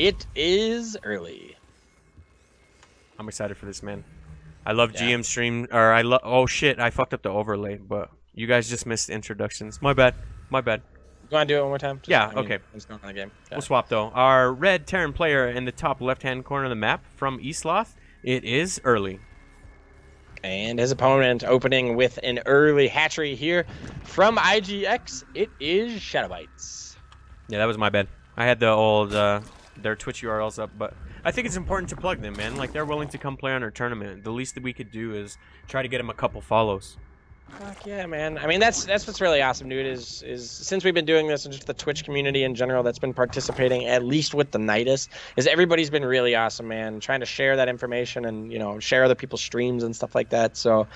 It is early. I'm excited for this, man. I love GM stream, or I love. Oh shit, I fucked up the overlay, but you guys just missed introductions. My bad. My bad. You want to do it one more time? Just, Yeah. Okay. What's going on in the game? We'll swap though. Our red Terran player in the top left-hand corner of the map from Eastloth. It is early. And his opponent opening with an early hatchery here from IGX. It is Shadowbites. Yeah, that was my bad. I had the old their Twitch URLs up, but I think it's important to plug them, man. Like, they're willing to come play on our tournament. The least that we could do is try to get them a couple follows. Fuck yeah, man. I mean, that's what's really awesome, dude, is since we've been doing this and just the Twitch community in general that's been participating, at least with the Nydus, is everybody's been really awesome, man, trying to share that information and, you know, share other people's streams and stuff like that. So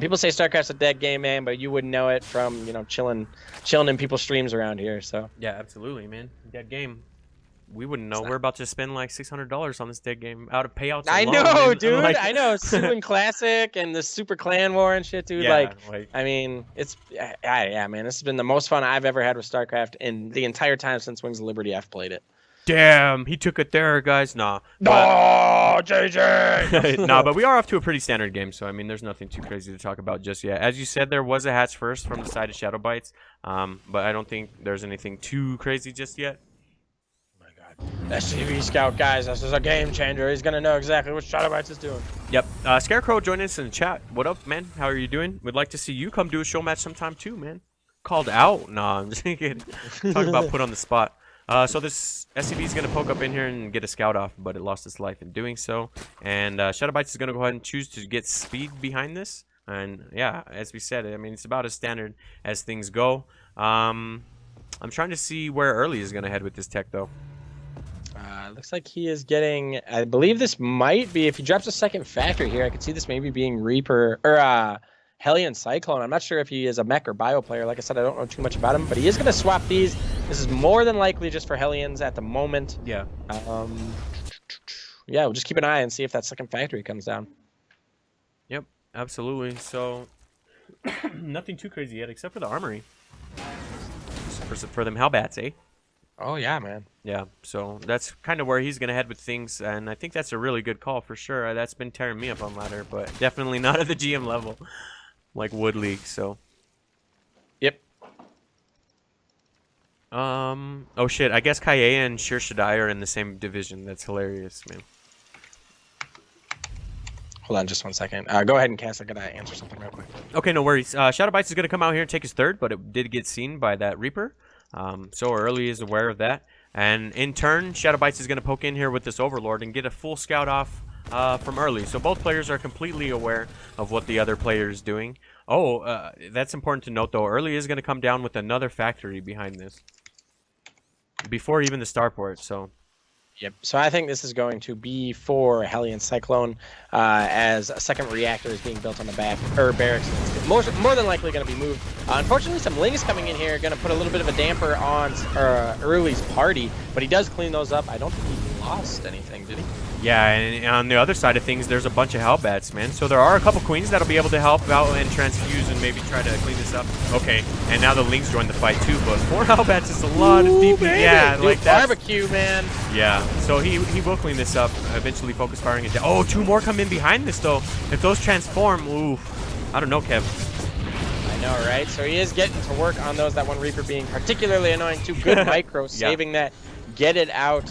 people say StarCraft's a dead game, man, but you wouldn't know it from, you know, chilling in people's streams around here. So yeah, absolutely, man. Dead game. We wouldn't know. We're about to spend like $600 on this dead game out of payouts. I alone, know, man. dude. Like... I know. Suin Classic and the Super Clan War and shit, dude. Yeah, like, I mean, it's yeah, man. This has been the most fun I've ever had with StarCraft in the entire time since Wings of Liberty I've played it. Damn, he took it there, guys. Nah. No, JJ. Nah, but we are off to a pretty standard game, so I mean, there's nothing too crazy to talk about just yet. As you said, there was a hatch first from the side of Shadowbites, but I don't think there's anything too crazy just yet. SCV Scout, guys, this is a game changer. He's gonna know exactly what Shadowbites is doing. Yep. Scarecrow joined us in the chat. What up, man? How are you doing? We'd like to see you come do a show match sometime too, man. Called out? Nah, I'm just kidding. Talk about put on the spot. So this SCV is gonna poke up in here and get a scout off, but it lost its life in doing so. And Shadowbites is gonna go ahead and choose to get speed behind this. And yeah, as we said, I mean, it's about as standard as things go. I'm trying to see where Early is gonna head with this tech though. Looks like he is getting, I believe this might be, if he drops a second factory here, I could see this maybe being Reaper, or Hellion Cyclone. I'm not sure if he is a mech or bio player. Like I said, I don't know too much about him, but he is going to swap these. This is more than likely just for Hellions at the moment. Yeah. Yeah, we'll just keep an eye and see if that second factory comes down. Yep, absolutely. So, nothing too crazy yet, except for the armory. For them Hellbats, eh? Oh, yeah, man. Yeah, so that's kind of where he's going to head with things, and I think that's a really good call for sure. That's been tearing me up on ladder, but definitely not at the GM level, like Wood League, so. Yep. Oh shit, I guess Kaye and Shir Shaddai are in the same division. That's hilarious, man. Hold on just 1 second. Go ahead and cast. I got to answer something real quick. Okay, no worries. Shadowbites is going to come out here and take his third, but it did get seen by that Reaper. So Early is aware of that. And in turn, Shadowbites is going to poke in here with this Overlord and get a full scout off from Early. So both players are completely aware of what the other player is doing. Oh, that's important to note, though. Early is going to come down with another factory behind this. Before even the starport, so... Yep. So I think this is going to be for Hellion Cyclone, as a second reactor is being built on the back barracks. It's more than likely going to be moved. Unfortunately, some Lings coming in here are going to put a little bit of a damper on Early's party, but he does clean those up. I don't think he lost anything, did he? Yeah, and on the other side of things, there's a bunch of Hellbats, man. So there are a couple Queens that'll be able to help out and transfuse and maybe try to clean this up. Okay, and now the Lings join the fight too, but 4 Hellbats is a lot of DP. Yeah, dude, like that. Barbecue, man. Yeah, so he will clean this up, eventually focus firing it down. Oh, 2 more come in behind this, though. If those transform, oof. I don't know, Kev. I know, right? So he is getting to work on those, that one Reaper being particularly annoying. 2 good micro, saving that. Get it out,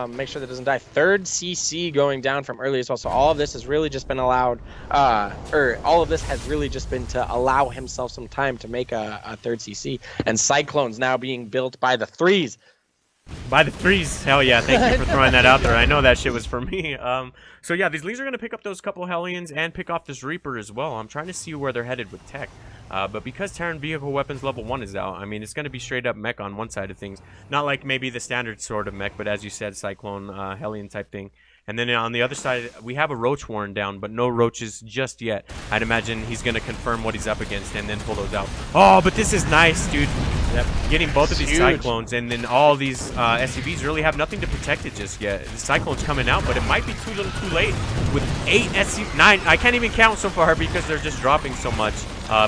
make sure that it doesn't die. Third CC going down from Early as well. So all of this has really just been allowed, all of this has really just been to allow himself some time to make a third CC. And Cyclones now being built by the 3s. By the 3s, hell yeah, thank you for throwing that out there. I know that shit was for me. So yeah, these Lees are going to pick up those couple Hellions and pick off this Reaper as well. I'm trying to see where they're headed with tech. But because Terran Vehicle Weapons level 1 is out, I mean, it's going to be straight up mech on one side of things. Not like maybe the standard sort of mech, but as you said, Cyclone, Hellion type thing. And then on the other side, we have a Roach Warren down, but no Roaches just yet. I'd imagine he's going to confirm what he's up against and then pull those out. Oh, but this is nice, dude. Yep. Getting both of these Cyclones, and then all these SCVs really have nothing to protect it just yet. The Cyclone's coming out, but it might be too little too late. With 8 SCV... 9, I can't even count so far because they're just dropping so much.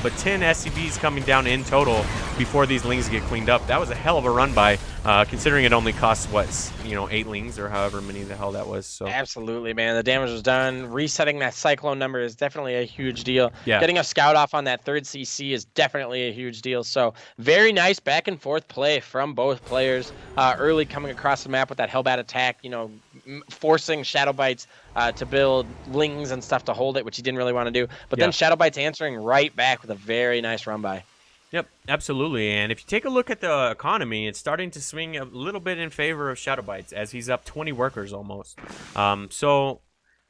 but 10 SCVs coming down in total before these lings get cleaned up. That was a hell of a run by, considering it only costs, what, 8 lings or however many the hell that was. So absolutely, man. The damage was done. Resetting that Cyclone number is definitely a huge deal. Yeah. Getting a scout off on that 3rd CC is definitely a huge deal. So very nice back and forth play from both players. Early coming across the map with that Hellbat attack, forcing Shadowbites to build lings and stuff to hold it, which he didn't really want to do. But then Shadowbites answering right back with a very nice run by. Yep, absolutely. And if you take a look at the economy, it's starting to swing a little bit in favor of Shadowbites as he's up 20 workers almost. So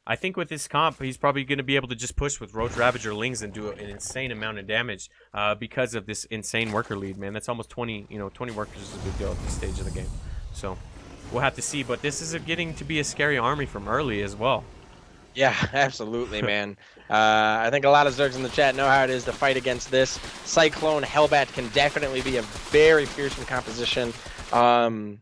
I think with this comp, he's probably going to be able to just push with Roach Ravager Lings and do an insane amount of damage because of this insane worker lead, man. That's almost 20, 20 workers is a big deal at this stage of the game. So we'll have to see, but this is getting to be a scary army from early as well. Yeah, absolutely, man. I think a lot of Zergs in the chat know how it is to fight against this. Cyclone Hellbat can definitely be a very fearsome composition. And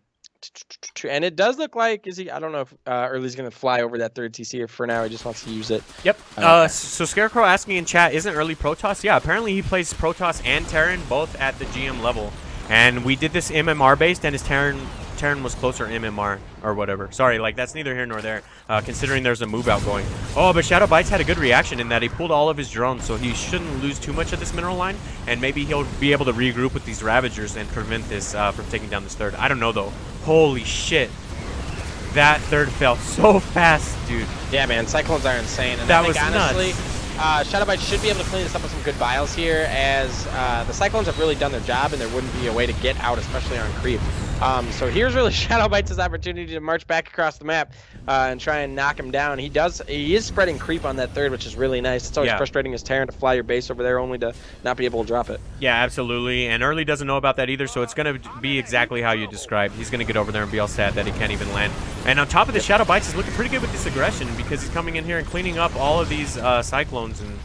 it does look like, I don't know if Early's going to fly over that 3rd CC, or for now he just wants to use it. Yep. So Scarecrow asking in chat, isn't Early Protoss? Yeah, apparently he plays Protoss and Terran both at the GM level. And we did this MMR based, and his Terran was closer MMR or whatever. Sorry, like that's neither here nor there, considering there's a move out going. Oh, but Shadowbites had a good reaction in that he pulled all of his drones, so he shouldn't lose too much of this mineral line, and maybe he'll be able to regroup with these Ravagers and prevent this from taking down this 3rd. I don't know though. Holy shit. That 3rd fell so fast, dude. Yeah, man, Cyclones are insane. And that I think, was honestly, nuts. Shadowbites should be able to clean this up with some good biles here, as the Cyclones have really done their job, and there wouldn't be a way to get out, especially on creep. So here's really Shadowbites' opportunity to march back across the map and try and knock him down. He is spreading creep on that 3rd, which is really nice. It's always frustrating as Terran to fly your base over there only to not be able to drop it. Yeah, absolutely. And Early doesn't know about that either, so it's going to be exactly how you described. He's going to get over there and be all sad that he can't even land. And on top of the Shadowbites is looking pretty good with this aggression because he's coming in here and cleaning up all of these Cyclones and...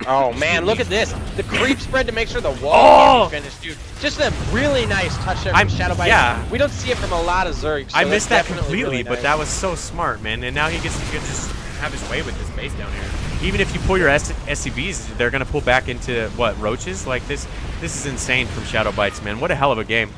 Oh man, look at this. The creep spread to make sure the wall can't be finished, dude. Just a really nice touch there from Shadowbites. Yeah. We don't see it from a lot of Zergs. So I missed that completely, really but that was so smart, man. And now he gets to just have his way with this base down here. Even if you pull your SCVs, they're going to pull back into, what, Roaches? Like, this is insane from Shadowbites, man. What a hell of a game.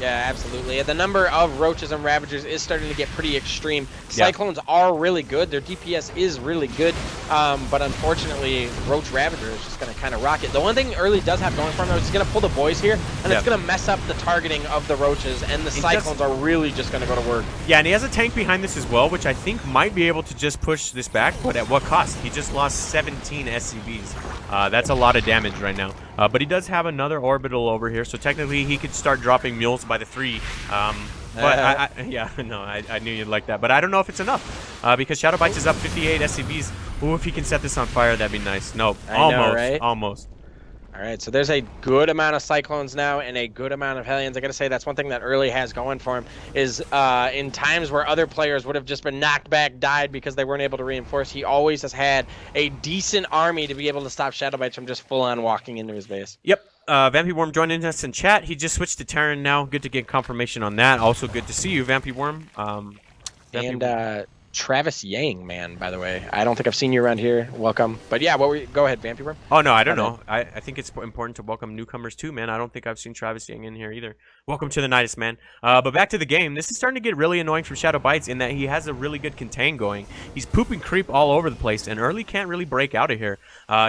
Yeah, absolutely. The number of Roaches and Ravagers is starting to get pretty extreme. Cyclones are really good. Their DPS is really good. But unfortunately, Roach Ravager is just going to kind of rock it. The one thing Early does have going for him, though, is he's going to pull the boys here, and it's going to mess up the targeting of the Roaches, and the Cyclones are really just going to go to work. Yeah, and he has a tank behind this as well, which I think might be able to just push this back, but at what cost? He just lost 17 SCVs. That's a lot of damage right now. But he does have another orbital over here, so technically he could start dropping mules by the 3. But I knew you'd like that. But I don't know if it's enough because Shadowbites is up 58 SCVs. Ooh, if he can set this on fire, that'd be nice. Nope, almost. All right, so there's a good amount of Cyclones now and a good amount of Hellions. I got to say, that's one thing that Early has going for him is in times where other players would have just been knocked back, died because they weren't able to reinforce, he always has had a decent army to be able to stop Shadowbites from just full-on walking into his base. Yep. Vampy Worm joining us in chat. He just switched to Terran now. Good to get confirmation on that. Also good to see you, Vampy Worm. Travis Yang, man, by the way. I don't think I've seen you around here. Welcome. But yeah, go ahead, Vampy Worm. Oh, no, I don't know. I think it's important to welcome newcomers too, man. I don't think I've seen Travis Yang in here either. Welcome to the Nydus, man. But back to the game. This is starting to get really annoying from Shadowbites in that he has a really good contain going. He's pooping creep all over the place, and Early can't really break out of here.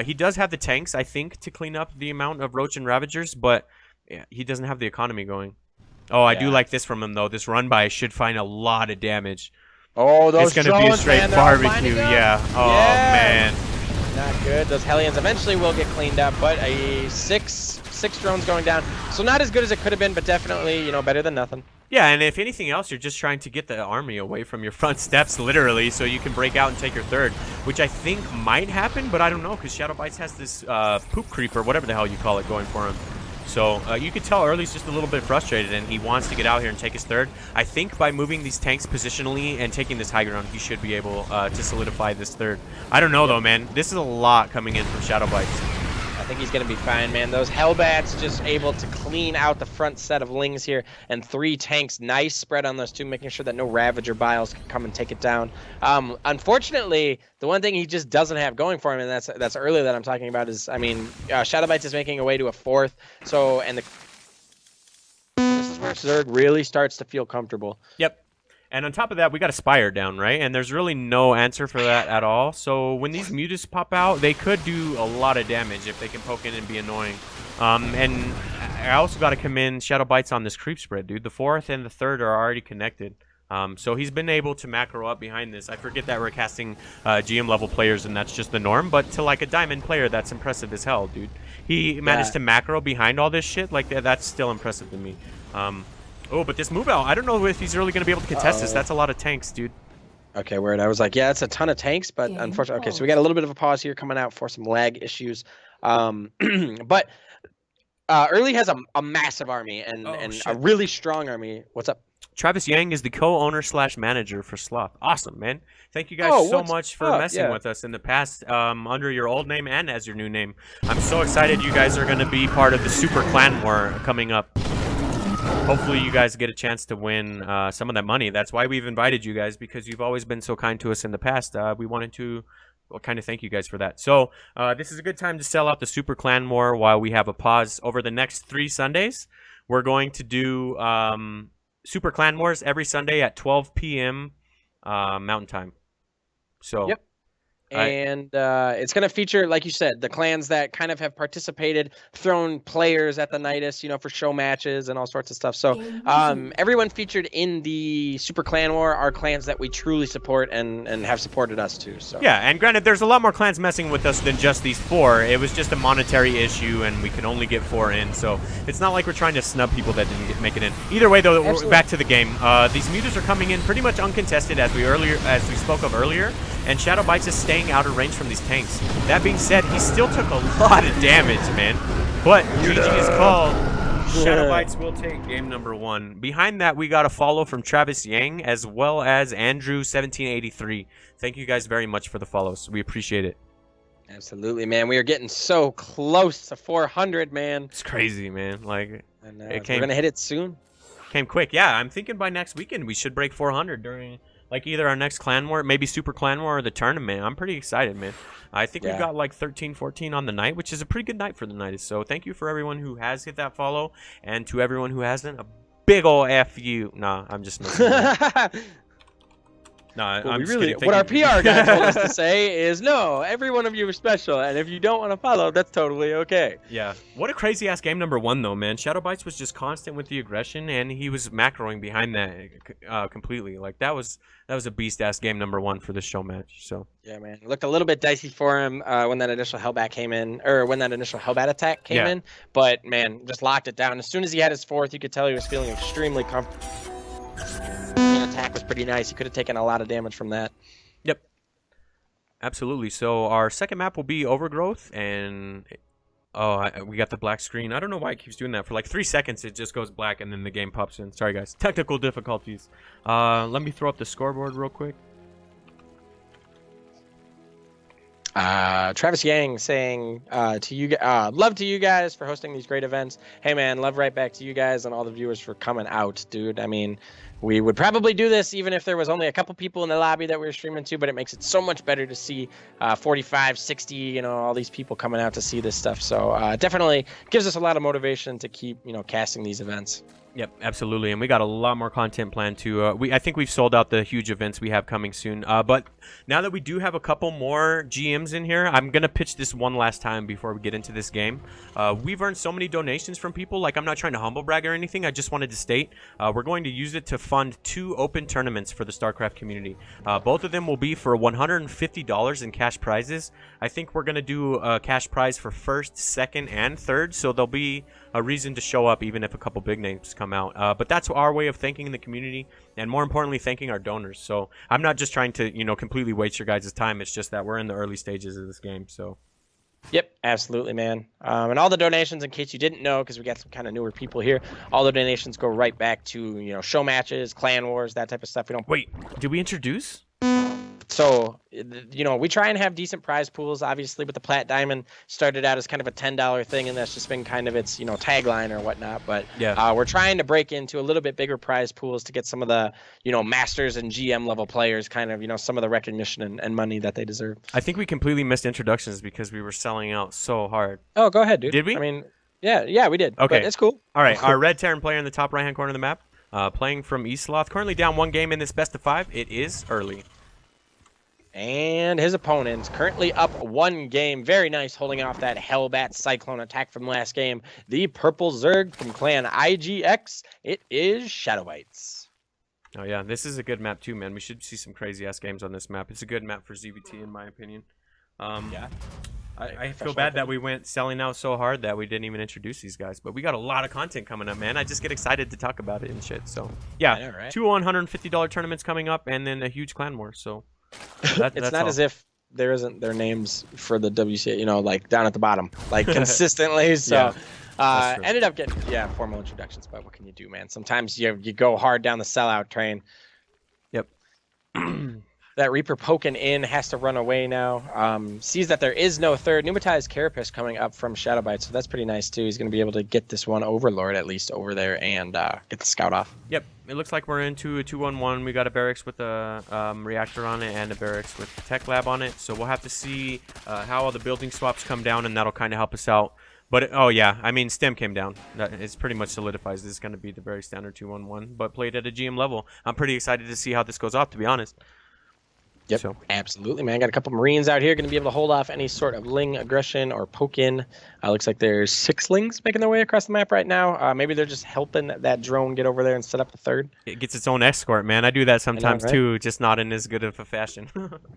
He does have the tanks, I think, to clean up the amount of Roach and Ravagers, but yeah, he doesn't have the economy going. Oh, I do like this from him, though. This run-by should find a lot of damage. Oh, those It's going to be a straight barbecue, yeah. Oh, man. Not good. Those Hellions eventually will get cleaned up, but a six drones going down. So not as good as it could have been, but definitely, better than nothing. Yeah, and if anything else, you're just trying to get the army away from your front steps, literally, so you can break out and take your 3rd, which I think might happen, but I don't know, because Shadowbites has this poop creep, or whatever the hell you call it, going for him. So you could tell Early's just a little bit frustrated, and he wants to get out here and take his 3rd. I think by moving these tanks positionally and taking this high ground, he should be able to solidify this 3rd. I don't know, though, man. This is a lot coming in from Shadowbites. I think he's going to be fine, man. Those Hellbats just able to clean out the front set of Lings here, and 3 tanks. Nice spread on those 2, making sure that no Ravager Biles can come and take it down. Unfortunately, the one thing he just doesn't have going for him, and that's early that I'm talking about, is, I mean, Shadowbites is making a way to a 4th, so, and this is where Zerg really starts to feel comfortable. Yep. And on top of that, we got a Spire down, right? And there's really no answer for that at all. So when these Mutas pop out, they could do a lot of damage if they can poke in and be annoying. And I also got to commend Shadowbites on this creep spread, dude. The 4th and the 3rd are already connected. So he's been able to macro up behind this. I forget that we're casting GM level players and that's just the norm, but to like a diamond player, that's impressive as hell, dude. He managed to macro behind all this shit. Like that's still impressive to me. Oh, but this move out, I don't know if he's really going to be able to contest this. That's a lot of tanks, dude. Okay, word. I was like, yeah, that's a ton of tanks, but unfortunately, okay, so we got a little bit of a pause here coming out for some lag issues. But Early has a massive army and a really strong army. What's up? Travis Yang is the co-owner / manager for Sloth. Awesome, man. Thank you guys so much for messing with us in the past under your old name and as your new name. I'm so excited you guys are going to be part of the Super Clan War coming up. Hopefully you guys get a chance to win some of that money. That's why we've invited you guys, because you've always been so kind to us in the past. We wanted to kind of thank you guys for that. So this is a good time to sell out the Super Clan War while we have a pause. Over the next 3 Sundays, we're going to do Super Clan Wars every Sunday at 12 p.m. Mountain Time. So. Yep. And it's going to feature, like you said, the clans that kind of have participated, thrown players at the Nydus, you know, for show matches and all sorts of stuff. So everyone featured in the Super Clan War are clans that we truly support and have supported us too. So yeah, and granted, there's a lot more clans messing with us than just these 4. It was just a monetary issue, and we could only get 4 in. So it's not like we're trying to snub people that didn't make it in. Either way, though, we're back to the game. These Mutas are coming in pretty much uncontested, as we spoke of earlier. And Shadowbites is staying out of range from these tanks. That being said, he still took a lot of damage, man. But GG is called. Shadowbites will take game number 1. Behind that, we got a follow from Travis Yang as well as Andrew1783. Thank you guys very much for the follows. We appreciate it. Absolutely, man. We are getting so close to 400, man. It's crazy, man. Like, we're gonna hit it soon. Came quick. Yeah, I'm thinking by next weekend we should break 400 during. Like either our next Clan War, maybe Super Clan War, or the tournament. I'm pretty excited, man. I think we've got like 13, 14 on the night, which is a pretty good night for the Nydus. So thank you for everyone who has hit that follow, and to everyone who hasn't, a big ol' F you. Nah, I'm just messing with you. Nah, well, I'm just kidding. What our PR guy told us to say is, no, every one of you is special, and if you don't want to follow, that's totally okay. Yeah. What a crazy-ass game number 1, though, man. Shadowbites was just constant with the aggression, and he was macroing behind that completely. Like, that was a beast-ass game number 1 for this show match, so. Yeah, man. It looked a little bit dicey for him when that initial Hellbat came in, or when that initial Hellbat attack came in, but, man, just locked it down. As soon as he had his 4th, you could tell he was feeling extremely comfortable. The attack was pretty nice. He could have taken a lot of damage from that. Yep. Absolutely. So our second map will be Overgrowth, and we got the black screen. I don't know why it keeps doing that. For like 3 seconds, it just goes black, and then the game pops in. Sorry, guys. Technical difficulties. Let me throw up the scoreboard real quick. Travis Yang saying to you, love to you guys for hosting these great events. Hey, man, love right back to you guys and all the viewers for coming out, dude. I mean, we would probably do this even if there was only a couple people in the lobby that we were streaming to, but it makes it so much better to see 45, 60, you know, all these people coming out to see this stuff. So definitely gives us a lot of motivation to keep, you know, casting these events. Yep, absolutely, and we got a lot more content planned too. I think we've sold out the huge events we have coming soon. But now that we do have a couple more GMs in here, I'm gonna pitch this one last time before we get into this game. We've earned so many donations from people. Like, I'm not trying to humble brag or anything. I just wanted to state we're going to use it to fund 2 open tournaments for the StarCraft community. Both of them will be for $150 in cash prizes. I think we're gonna do a cash prize for 1st, 2nd, and 3rd, so there'll be a reason to show up even if a couple big names come out. But that's our way of thanking the community, and more importantly, thanking our donors. So I'm not just trying to, you know, completely waste your guys' time. It's just that we're in the early stages of this game. So yep, absolutely, man. And all the donations, in case you didn't know, because we got some kind of newer people here, all the donations go right back to, you know, show matches, clan wars, that type of stuff. We don't wait. Did we introduce? So, you know, we try and have decent prize pools. Obviously, with the Plat Diamond, started out as kind of a $10 thing, and that's just been kind of its, you know, tagline or whatnot. But yeah, we're trying to break into a little bit bigger prize pools to get some of the, you know, masters and GM level players kind of, you know, some of the recognition and money that they deserve. I think we completely missed introductions because we were selling out so hard. Oh, go ahead, dude. Did we? I mean, yeah, we did. Okay, but it's cool. All right, our red Terran player in the top right-hand corner of the map, playing from Eastloth, currently down 1 game in this best of 5. It is early. And his opponent's currently up 1 game. Very nice, holding off that Hellbat Cyclone attack from last game. The Purple Zerg from Clan IGX. It is Shadowbites. Oh, yeah, this is a good map too, man. We should see some crazy-ass games on this map. It's a good map for ZVT, in my opinion. Yeah. I feel bad that we went selling out so hard that we didn't even introduce these guys. But we got a lot of content coming up, man. I just get excited to talk about it and shit. So, yeah, I know, right? 2 $150 tournaments coming up and then a huge clan war, so... It's not as if there isn't their names for the WCA, you know, like down at the bottom, like consistently. So ended up getting formal introductions, but what can you do, man? Sometimes you go hard down the sellout train. Yep. That Reaper poking in has to run away now. Sees that there is no third. Pneumatized Carapace coming up from Shadowbites, so that's pretty nice too. He's going to be able to get this one Overlord at least over there and get the scout off. Yep. It looks like we're into a 2-1-1. We got a barracks with a reactor on it and a barracks with the tech lab on it. So we'll have to see how all the building swaps come down, and that'll kind of help us out. But, oh, yeah, I mean, STEM came down. It's pretty much solidifies this is going to be the very standard 2-1-1, but played at a GM level. I'm pretty excited to see how this goes off, to be honest. Yep, so. Absolutely, man. Got a couple Marines out here going to be able to hold off any sort of Ling aggression or poke in. Looks like there's 6 Lings making their way across the map right now. Maybe they're just helping that drone get over there and set up the third. It gets its own escort, man. I do that sometimes too, just not in as good of a fashion.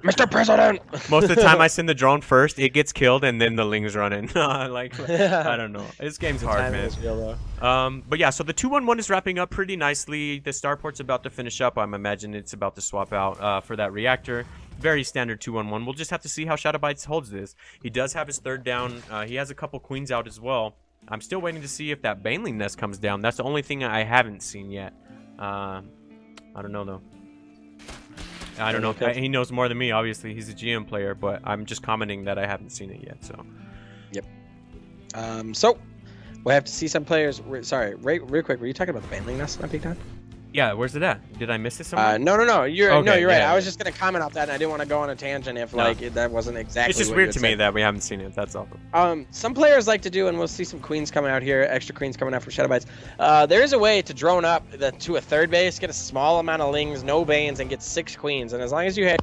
Mr. President! Most of the time I send the drone first, it gets killed, and then the Lings run in. Like, I don't know. This game's hard, man. But yeah, so the 2-1-1 is wrapping up pretty nicely. The starport's about to finish up. I'm imagining it's about to swap out for that reactor. Very standard 2-1-1. We'll just have to see how Shadowbites holds this. He does have his third down. He has a couple queens out as well. I'm still waiting to see if that Baneling nest comes down. That's the only thing I haven't seen yet. I don't know, though. I don't know. He knows more than me, obviously. He's a GM player, but I'm just commenting that I haven't seen it yet, so. Yep. So, we'll have to see some players. Sorry, real quick. Were you talking about the Baneling nest not being done? Yeah, where's it at? Did I miss it somewhere? No. You're okay, right. I was just gonna comment on that, and I didn't want to go on a tangent if that wasn't exactly. It's just weird to me that we haven't seen it. That's all. Some players like to do, and we'll see some queens coming out here, extra queens coming out from Shadowbites. There is a way to drone up to a third base, get a small amount of Lings, no Banes, and get 6 queens. And as long as you hit,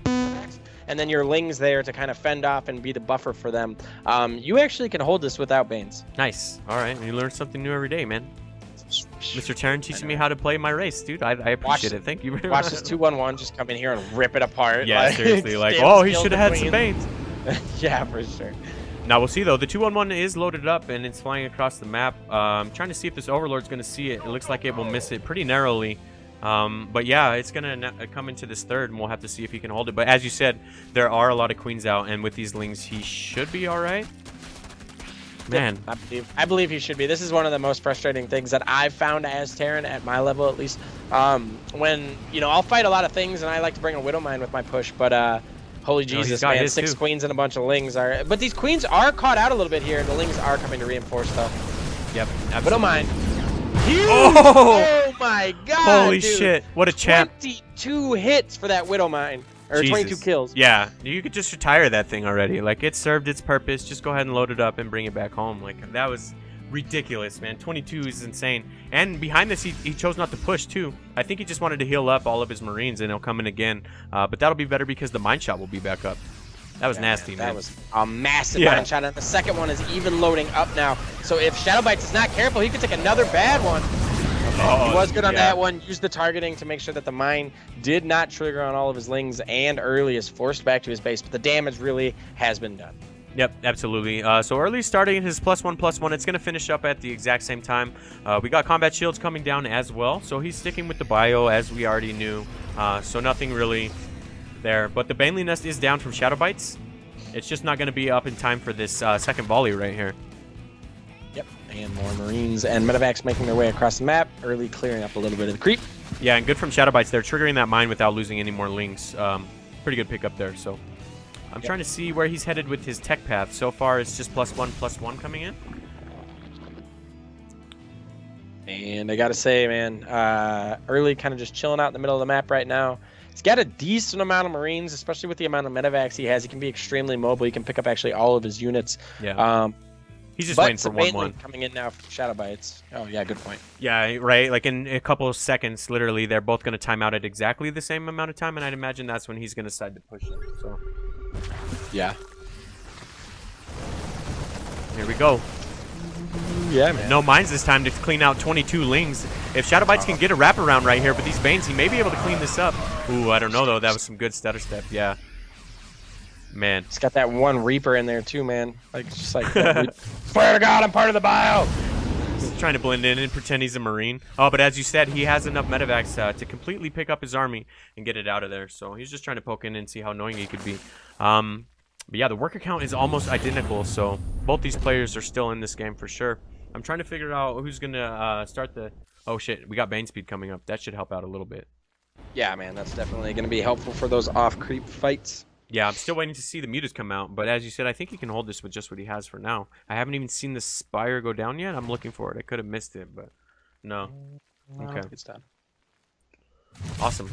and then your Lings there to kind of fend off and be the buffer for them, you actually can hold this without Banes. Nice. All right, you learn something new every day, man. Mr. Terran teaching me how to play my race, dude. I appreciate it. Thank you very much. Watch this 2-1-1 just come in here and rip it apart. Yeah, like, seriously. Like, oh, he should have had some Banes. Yeah, for sure. Now, we'll see, though. The 2-1-1 is loaded up, and it's flying across the map. I'm trying to see if this Overlord's going to see it. It looks like it will miss it pretty narrowly. But, yeah, it's going to come into this third, and we'll have to see if he can hold it. But as you said, there are a lot of queens out, and with these Lings, he should be all right. Man, I believe he should be. This is one of the most frustrating things that I've found as Terran at my level, at least. When I'll fight a lot of things, and I like to bring a Widowmine with my push, but holy Jesus, man, 6 queens and a bunch of Lings are. But these queens are caught out a little bit here. The Lings are coming to reinforce, though. Yep, absolutely. Widowmine. Huge! Oh my God! Holy dude. Shit! What a champ! 22 hits for that Widowmine. Or Jesus. 22 kills. Yeah, you could just retire that thing already. Like, it served its purpose. Just go ahead and load it up and bring it back home. Like, that was ridiculous, man. 22 is insane. And behind this, he chose not to push, too. I think he just wanted to heal up all of his Marines, and he'll come in again. But that'll be better because the mine shot will be back up. That was nasty, man. That was a massive mine shot. And the second one is even loading up now. So if Shadowbites is not careful, he could take another bad one. He was good on that one. Used the targeting to make sure that the mine did not trigger on all of his Lings, and Early is forced back to his base. But the damage really has been done. Yep, absolutely. So Early starting his +1/+1. It's going to finish up at the exact same time. We got combat shields coming down as well. So he's sticking with the bio as we already knew. So nothing really there. But the Baneling nest is down from Shadowbites. It's just not going to be up in time for this second volley right here. Yep. And more Marines and medevacs making their way across the map. Early clearing up a little bit of the creep. Yeah, and good from Shadowbites. They're triggering that mine without losing any more lings. Pretty good pickup there. So I'm trying to see where he's headed with his tech path. So far, it's just +1/+1 coming in. And I got to say, man, early kind of just chilling out in the middle of the map right now. He's got a decent amount of Marines, especially with the amount of medevacs he has. He can be extremely mobile. He can pick up actually all of his units. Yeah. He's just waiting for 1-1. Coming in now from Shadowbites. Oh, yeah, good point. Yeah, right. Like in a couple of seconds, literally, they're both going to time out at exactly the same amount of time, and I'd imagine that's when he's going to decide to push it. So, yeah. Here we go. Yeah, man. No mines this time to clean out 22 lings. If Shadowbites can get a wraparound right here with these Banes, he may be able to clean this up. Ooh, I don't know, though. That was some good stutter step. Yeah. Man. He's got that one Reaper in there, too, man. Like, it's just like, swear to God, I'm part of the bio. He's trying to blend in and pretend he's a Marine. Oh, but as you said, he has enough medevacs to completely pick up his army and get it out of there. So he's just trying to poke in and see how annoying he could be. But yeah, the worker count is almost identical. So both these players are still in this game for sure. I'm trying to figure out who's going to start the... Oh, shit. We got Bane Speed coming up. That should help out a little bit. Yeah, man. That's definitely going to be helpful for those off-creep fights. Yeah, I'm still waiting to see the Mutas come out, but as you said, I think he can hold this with just what he has for now. I haven't even seen the Spire go down yet. I'm looking for it. I could have missed it, but no. Okay. Good stuff. Awesome.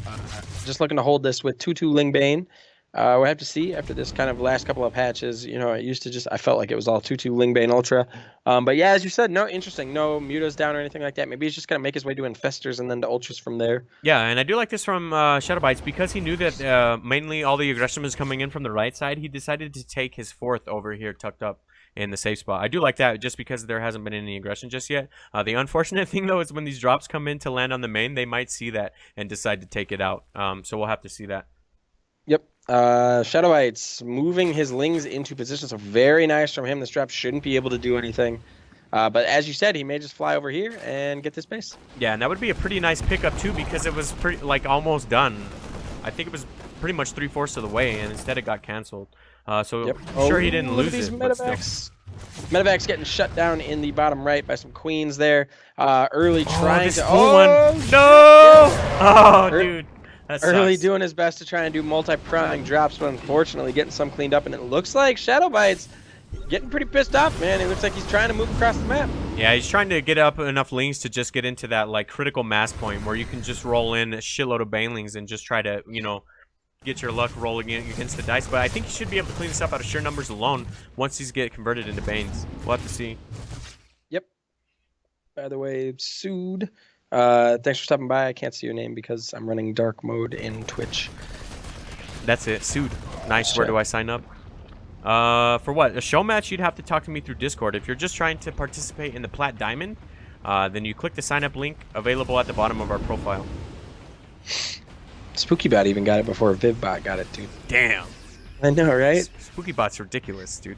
Just looking to hold this with 2/2 Lingbane. We'll have to see after this kind of last couple of patches. You know, it used to just, I felt like it was all 2/2 Lingbane Ultra. But yeah, as you said, no, interesting. No Mutas down or anything like that. Maybe he's just going to make his way to Infestors and then to Ultras from there. Yeah, and I do like this from Shadowbites because he knew that mainly all the aggression was coming in from the right side. He decided to take his 4th over here tucked up in the safe spot. I do like that just because there hasn't been any aggression just yet. The unfortunate thing, though, is when these drops come in to land on the main, they might see that and decide to take it out. So we'll have to see that. Yep. Shadowbites moving his Lings into position. So very nice from him. This drop shouldn't be able to do anything. But as you said, he may just fly over here and get this base. Yeah, and that would be a pretty nice pickup, too, because it was pretty like almost done. I think it was pretty much 3/4 of the way, and instead it got canceled. So yep. Sure he didn't lose these it, medevacs. Medevacs getting shut down in the bottom right by some queens there. Early trying to... Oh, no! Yeah. Oh, dude. Early doing his best to try and do multi-priming drops, but unfortunately getting some cleaned up, and it looks like Shadowbites getting pretty pissed off, man. It looks like he's trying to move across the map. Yeah, he's trying to get up enough Lings to just get into that like critical mass point where you can just roll in a shitload of Banelings and just try to, you know, get your luck rolling against the dice. But I think he should be able to clean this up out of sheer numbers alone once these get converted into Banes. We'll have to see. Yep. By the way, Sood. Thanks for stopping by. I can't see your name because I'm running dark mode in Twitch. That's it. Sood. Nice. Where do I sign up? For what? A show match? You'd have to talk to me through Discord. If you're just trying to participate in the Plat Diamond, then you click the sign up link available at the bottom of our profile. SpookyBot even got it before VivBot got it, dude. Damn. I know, right? SpookyBot's ridiculous, dude.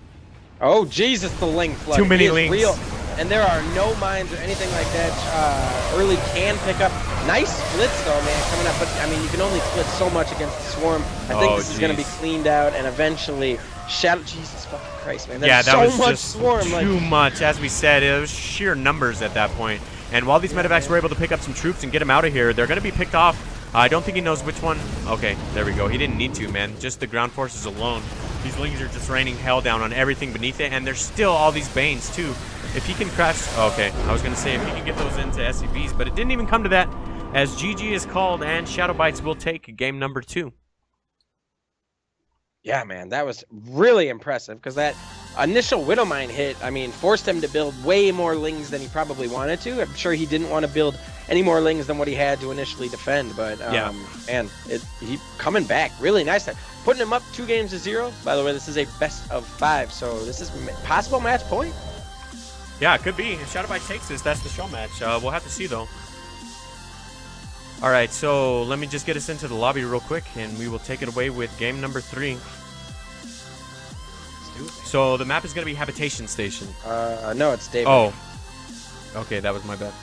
Oh, Jesus, the Ling flood. Too many Lings. Real. And there are no mines or anything like that. Early can pick up. Nice splits, though, man, coming up. But, I mean, you can only split so much against the Swarm. I think this is going to be cleaned out, and eventually Shadow... Jesus fucking Christ, man. Yeah, that so was much just Swarm, too much. As we said, it was sheer numbers at that point. And while these medevacs were able to pick up some troops and get them out of here, they're going to be picked off. I don't think he knows which one. Okay, there we go. He didn't need to, man. Just the ground forces alone. These Lings are just raining hell down on everything beneath it, and there's still all these Banes, too. If he can crash... Okay, I was going to say if he can get those into SCVs, but it didn't even come to that, as GG is called, and Shadowbites will take game number 2. Yeah, man, that was really impressive because that initial Widowmine hit, I mean, forced him to build way more Lings than he probably wanted to. I'm sure he didn't want to build any more Lings than what he had to initially defend, but yeah. Man, he coming back really nice. Putting him up 2-0. By the way, this is a best of 5, so this is possible match point. Yeah, it could be. If Shadowbite takes this, that's the show match. We'll have to see, though. All right, so let me just get us into the lobby real quick, and we will take it away with game number 3. So the map is going to be Habitation Station. No, it's David. Oh. Okay, that was my bad.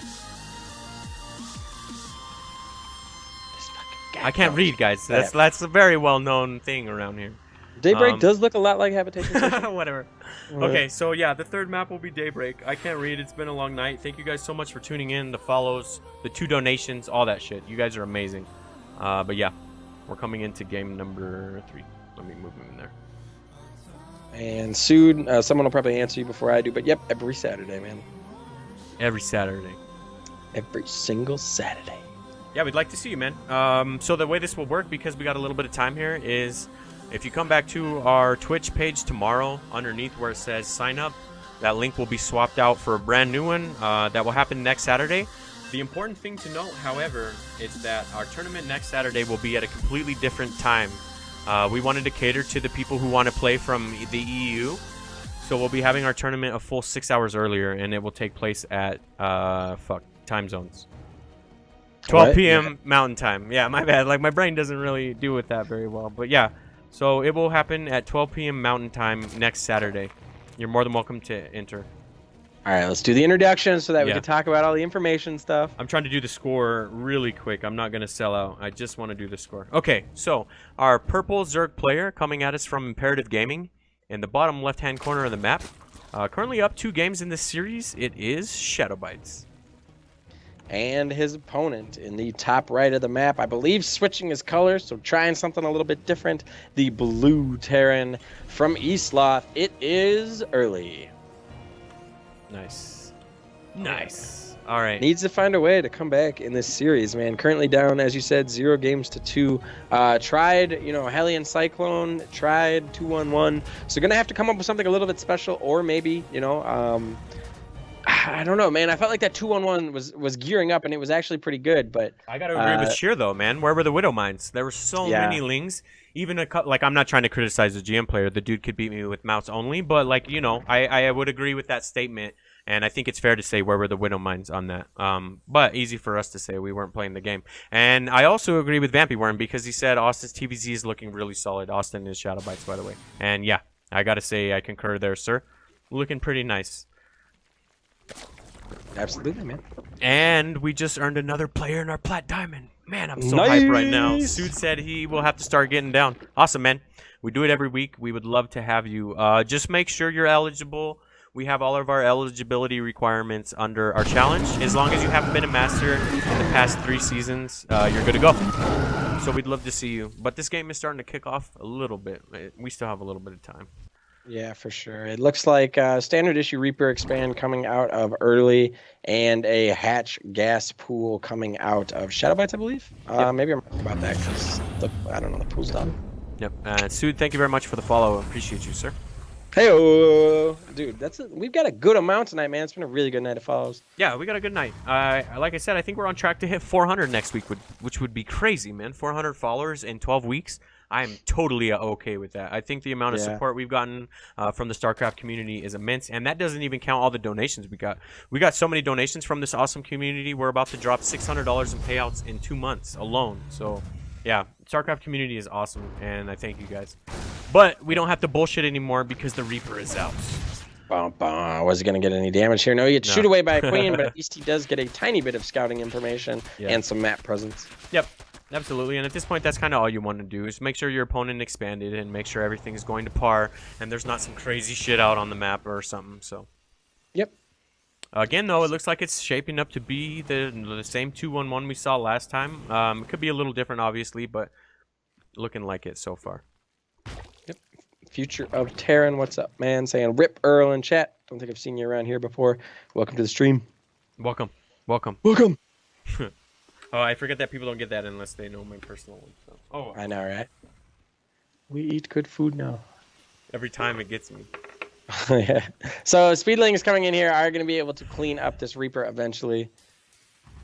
This fucking guy. I can't read, guys. That's a very well-known thing around here. Daybreak does look a lot like Habitation. Whatever. Okay, so yeah, the third map will be Daybreak. I can't read. It's been a long night. Thank you guys so much for tuning in, the follows, the 2 donations, all that shit. You guys are amazing. But yeah, we're coming into game number 3. Let me move him in there. And soon, someone will probably answer you before I do. But yep, every Saturday, man. Every Saturday. Every single Saturday. Yeah, we'd like to see you, man. So the way this will work, because we got a little bit of time here, is if you come back to our Twitch page tomorrow, underneath where it says sign up, that link will be swapped out for a brand new one. That will happen next Saturday. The important thing to note, however, is that our tournament next Saturday will be at a completely different time. We wanted to cater to the people who want to play from the EU. So we'll be having our tournament a full 6 hours earlier, and it will take place at, time zones. 12 p.m. Mountain Time. Yeah, my bad. Like, my brain doesn't really do with that very well. But yeah, so it will happen at 12 p.m. Mountain Time next Saturday. You're more than welcome to enter. All right, let's do the introduction so that we can talk about all the information stuff. I'm trying to do the score really quick. I'm not going to sell out. I just want to do the score. Okay, so our purple Zerg player coming at us from Imperative Gaming in the bottom left-hand corner of the map. Currently up 2 games in this series. It is Shadowbites. And his opponent in the top right of the map, I believe switching his colors, so trying something a little bit different. The blue Terran from Eastloth. It is Early. Nice. Nice. All right. Needs to find a way to come back in this series, man. Currently down, as you said, 0 games to 2. Tried, Hellion Cyclone, tried 2-1-1. So going to have to come up with something a little bit special, or maybe, I don't know, man. I felt like that 2-1-1 was gearing up, and it was actually pretty good. But I got to agree with Sheer, though, man. Where were the Widow Mines? There were so many Lings. Even I'm not trying to criticize the GM player. The dude could beat me with mounts only. But, I would agree with that statement. And I think it's fair to say where were the Widow Mines on that. But easy for us to say we weren't playing the game. And I also agree with Vampyworm because he said Austin's TVZ is looking really solid. Austin is Shadowbites, by the way. And, yeah, I got to say I concur there, sir. Looking pretty nice. Absolutely, man. And we just earned another player in our Plat Diamond. Man, I'm so hyped right now. Suit said he will have to start getting down. Awesome, man. We do it every week. We would love to have you. Just make sure you're eligible. We have all of our eligibility requirements under our challenge. As long as you haven't been a master in the past 3 seasons, you're good to go. So we'd love to see you. But this game is starting to kick off a little bit. We still have a little bit of time. Yeah, for sure. It looks like standard issue Reaper Expand coming out of Early and a Hatch gas pool coming out of Shadowbites, I believe. Maybe I'm wrong about that because I don't know, the pool's done. Yep. Sood, thank you very much for the follow. Appreciate you, sir. Hey, dude, we've got a good amount tonight, man. It's been a really good night of follows. Yeah, we got a good night. Like I said, I think we're on track to hit 400 next week, which would be crazy, man. 400 followers in 12 weeks. I'm totally okay with that. I think the amount of support we've gotten from the StarCraft community is immense, and that doesn't even count all the donations we got. We got so many donations from this awesome community. We're about to drop $600 in payouts in 2 months alone. So, yeah, StarCraft community is awesome, and I thank you guys. But we don't have to bullshit anymore because the Reaper is out. Was he going to get any damage here? No, he gets shoot away by a queen, but at least he does get a tiny bit of scouting information and some map presence. Yep. Absolutely, and at this point, that's kind of all you want to do is make sure your opponent expanded and make sure everything is going to par and there's not some crazy shit out on the map or something. So, yep. Again, though, it looks like it's shaping up to be the same 2-1-1 we saw last time. It could be a little different, obviously, but looking like it so far. Yep. Future of Terran, what's up, man? Saying Rip Earl in chat. Don't think I've seen you around here before. Welcome to the stream. Welcome. Welcome. Welcome. Oh, I forget that people don't get that unless they know my personal one. So. Oh, I know, right? We eat good food now. Every time it gets me. Yeah. So Speedlings coming in here are going to be able to clean up this Reaper eventually.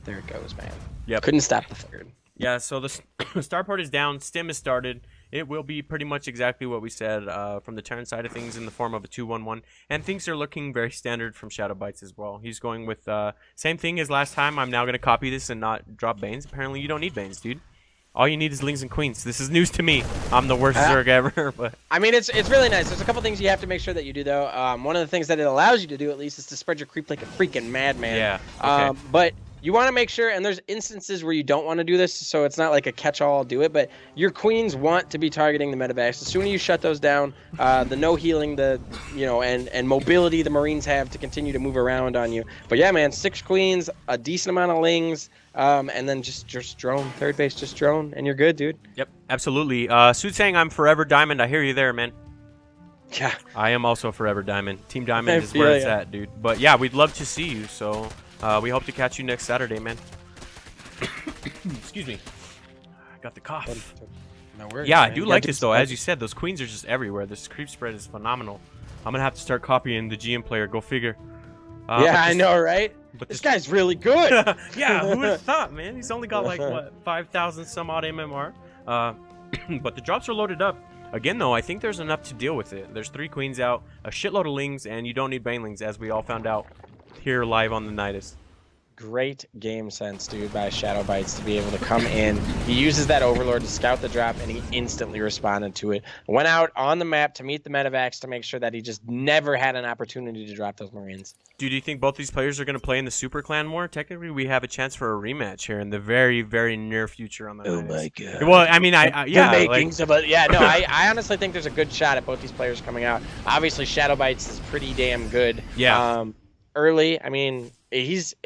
There it goes, man. Yep. Couldn't stop the third. Yeah, so the starport is down. Stim is started. It will be pretty much exactly what we said from the Terran side of things in the form of a 2-1-1. And things are looking very standard from Shadowbites as well. He's going with same thing as last time. I'm now going to copy this and not drop Banes. Apparently, you don't need Banes, dude. All you need is Lings and Queens. This is news to me. I'm the worst Zerg ever. But I mean, it's really nice. There's a couple things you have to make sure that you do, though. One of the things that it allows you to do, at least, is to spread your creep like a freaking madman. Yeah. Okay. But you want to make sure, and there's instances where you don't want to do this, so it's not like a catch-all do it, but your queens want to be targeting the medevacs. The sooner you shut those down, the no healing, and mobility the Marines have to continue to move around on you. But yeah, man, 6 queens, a decent amount of lings, and then just drone, third base, just drone, and you're good, dude. Yep, absolutely. Suit saying I'm forever diamond. I hear you there, man. Yeah. I am also forever diamond. Team diamond is where it's at, dude. But yeah, we'd love to see you, so we hope to catch you next Saturday, man. Excuse me. I got the cough. No worries, yeah, man. I do like this, though. As you said, those queens are just everywhere. This creep spread is phenomenal. I'm going to have to start copying the GM player. Go figure. Yeah, I know, right? But this guy's really good. Yeah, who would have thought, man? He's only got, like, what, 5,000 some odd MMR. But the drops are loaded up. Again, though, I think there's enough to deal with it. There's 3 queens out, a shitload of lings, and you don't need banelings, as we all found out here live on the Nydus. Great game sense, dude, by Shadowbites to be able to come in. He uses that Overlord to scout the drop, and he instantly responded to it. Went out on the map to meet the medevacs to make sure that he just never had an opportunity to drop those Marines. Dude, do you think both these players are going to play in the Super Clan War? Technically, we have a chance for a rematch here in the very, very near future on the Nydus. My God. Well, I mean, I honestly think there's a good shot at both these players coming out. Obviously, Shadowbites is pretty damn good. Yeah. Early, I mean,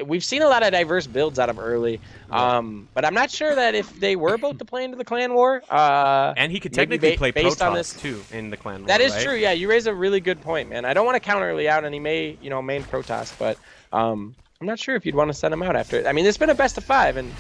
we've seen a lot of diverse builds out of early, but I'm not sure that if they were both to play into the clan war, and he could technically play based on Protoss this too in the clan war. That is right? true. Yeah, you raise a really good point, man. I don't want to count early out, and he may, main Protoss, but I'm not sure if you'd want to send him out after it. I mean, it's been a best of 5, and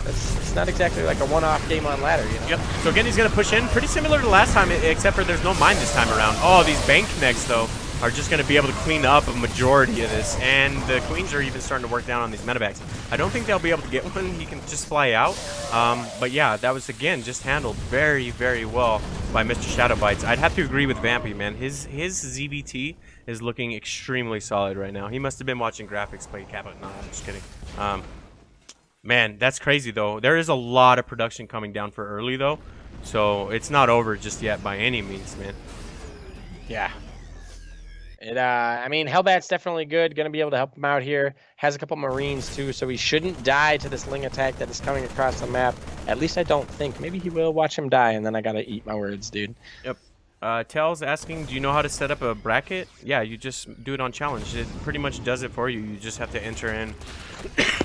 it's not exactly like a one-off game on ladder, Yep. So again, he's gonna push in, pretty similar to last time, except for there's no mine this time around. Oh, these bank connects though are just going to be able to clean up a majority of this, and the queens are even starting to work down on these medevacs. I don't think they'll be able to get one. He can just fly out. But yeah, that was, again, just handled very, very well by Mr. Shadowbites. I'd have to agree with Vampy, man. His ZVT is looking extremely solid right now. He must have been watching graphics play Kappa. No, I'm just kidding. Man, that's crazy, though. There is a lot of production coming down for early, though, so it's not over just yet by any means, man. Yeah. I mean, Hellbat's definitely good. Going to be able to help him out here. Has a couple Marines, too, so he shouldn't die to this Ling attack that is coming across the map. At least I don't think. Maybe he will. Watch him die, and then I got to eat my words, dude. Yep. Tel's asking, do you know how to set up a bracket? Yeah, you just do it on challenge. It pretty much does it for you. You just have to enter in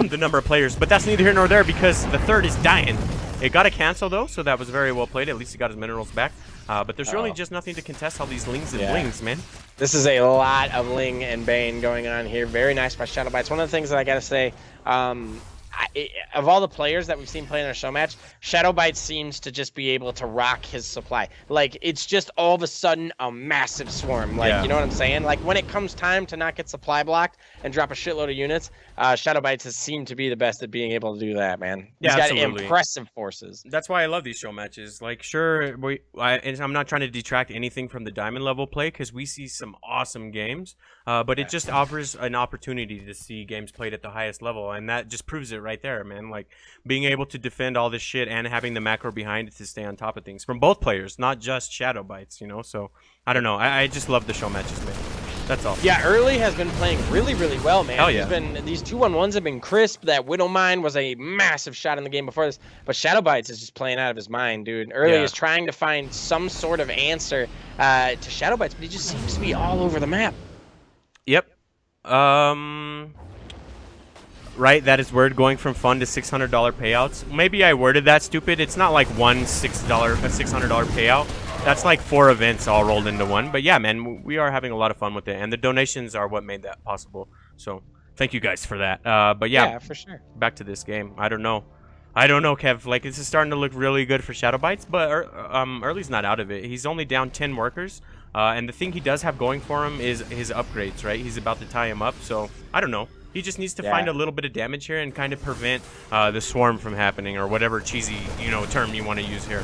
the number of players. But that's neither here nor there because the third is dying. It got a cancel, though, so that was very well played. At least he got his minerals back. But there's really just nothing to contest all these lings and blings, man. This is a lot of Ling and Bane going on here. Very nice by Shadowbites. One of the things that I got to say, of all the players that we've seen play in our show match, Shadowbites seems to just be able to rock his supply. Like, it's just all of a sudden a massive swarm. Like, you know what I'm saying? Like, when it comes time to not get supply blocked and drop a shitload of units, Shadowbites has seemed to be the best at being able to do that, man. He's got impressive forces. That's why I love these show matches. Like, sure, I'm not trying to detract anything from the diamond level play because we see some awesome games, but it just offers an opportunity to see games played at the highest level, and that just proves it right there, man. Like, being able to defend all this shit and having the macro behind it to stay on top of things from both players, not just Shadowbites, so I don't know. I just love the show matches, man. That's all. Yeah, Early has been playing really, really well, man. Hell yeah. These 2-1-1s have been crisp. That Widow Mine was a massive shot in the game before this. But Shadowbites is just playing out of his mind, dude. Early is trying to find some sort of answer to Shadowbites, but he just seems to be all over the map. Yep. Right, that is word going from fun to $600 payouts. Maybe I worded that stupid. It's not like one $600 payout. That's like 4 events all rolled into one. But yeah, man, we are having a lot of fun with it, and the donations are what made that possible. So thank you guys for that. But yeah, for sure. Back to this game. I don't know, Kev. Like, this is starting to look really good for Shadowbites, but Early's not out of it. He's only down 10 workers, and the thing he does have going for him is his upgrades. Right, he's about to tie him up. So I don't know. He just needs to find a little bit of damage here and kind of prevent the swarm from happening, or whatever cheesy term you want to use here.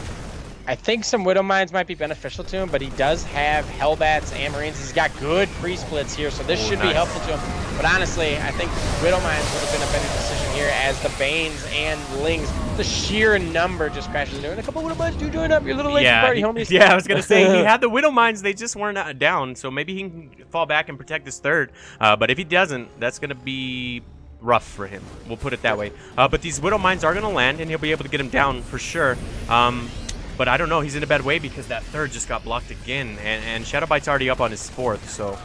I think some Widow Mines might be beneficial to him, but he does have Hellbats and Marines. He's got good pre-splits here, so this should be helpful to him. But honestly, I think Widow Mines would have been a better decision here as the Banes and Lings, the sheer number just crashes into it. And a couple Widow Mines do join up. Your little late party, homies. Yeah, I was going to say, he had the Widow Mines. They just weren't down, so maybe he can fall back and protect this third. But if he doesn't, that's going to be rough for him. We'll put it that way. But these Widow Mines are going to land, and he'll be able to get him down for sure. But I don't know. He's in a bad way because that third just got blocked again, and Shadowbite's already up on his fourth, so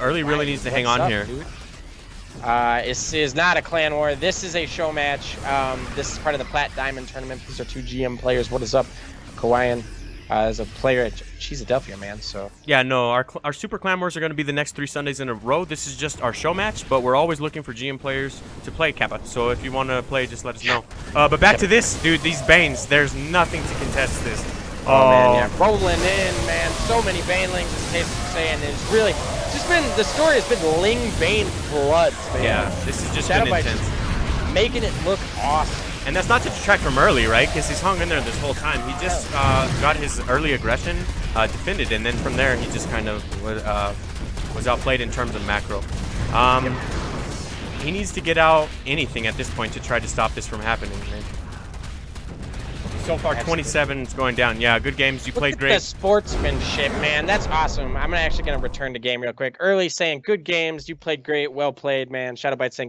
Early really needs to hang on here. Dude? This is not a clan war. This is a show match. This is part of the Plat Diamond tournament. These are 2 GM players. What is up? Kawaiian is a player at Philadelphia, man. So yeah, no, our Super Clan Wars are going to be the next 3 Sundays in a row. This is just our show match, but we're always looking for GM players to play Kappa. So if you want to play, just let us know. But back to this, dude. These Banes, there's nothing to contest this. Oh man, yeah, rolling in, man. So many Banelings, as Case was saying. It's really just been, the story has been Ling Bane floods, man. Yeah, this has just been intense. Making it look awesome. And that's not to detract from early, right? Because he's hung in there this whole time. He just got his early aggression defended, and then from there he just kind of was outplayed in terms of macro. He needs to get out anything at this point to try to stop this from happening, man. So far, 27 is going down. Yeah, good games. You played great. The sportsmanship, man. That's awesome. I'm actually going to return the game real quick. Early saying good games. You played great. Well played, man. Shadowbites saying good.